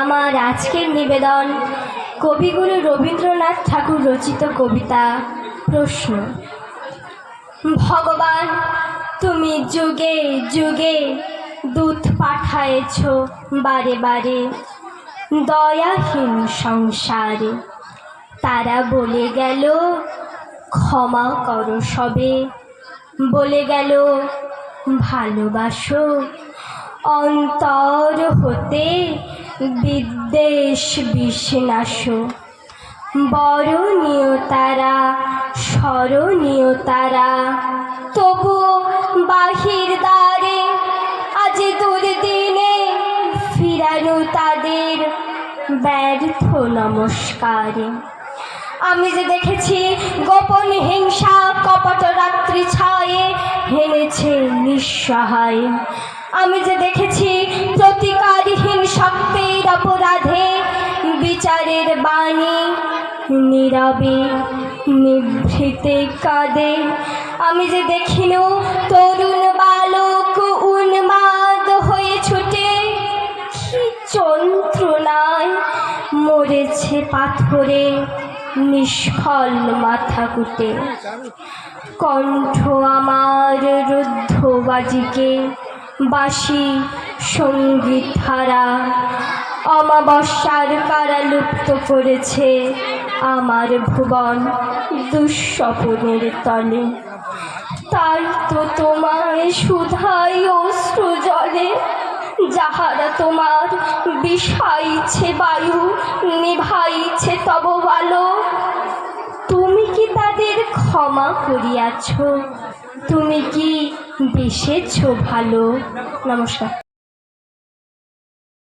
আমার আজকের নিবেদন কবিগুরু রবীন্দ্রনাথ ঠাকুর রচিত কবিতা প্রশ্ন। ভগবান, তুমি যুগে যুগে দূত পাঠায়েছ বারে বারে দয়াহীন সংসারে। তারা বলে গেল ক্ষমা করো সবে, বলে গেল ভালোবাসো, অন্তর হতে বিদ্বেষ বিষ্ণাস। বরণীয় তারা স্মরণীয় তারা, তবুও বাহির দ্বারে আজ দুর্দিনে ফিরানো তাদের ব্যর্থ নমস্কারে। আমি যে দেখেছি গোপন হিংসা কপট রাত্রি ছায়ে হেনেছে নিঃসহায়। আমি যে দেখেছি প্রতিকারহীন শক্তির অপরাধে বিচারের বাণী নীরবে নিভৃতে কাঁদে। আমি যে দেখিল তরুণ বালক উন্মাদ হয়ে ছুটে কি যন্ত্রণায় মরেছে পাথরে নিষ্ফল মাথা কুটে। কণ্ঠ আমার রুদ্ধ বাজিকে বাঁশি সঙ্গীত ধারা, অমাবস্যার কারা লুপ্ত করেছে আমার ভুবন দুঃস্বপ্নের তলে। তাই তো তোমায় শুধাই অশ্রু জলে, যাহারা তোমার বিষাইছে বায়ু নিভাইছে তব ভালো। তুমি কি তাদের ক্ষমা করিয়াছ? তুমি কি বেসেছ ভালো? নমস্কার।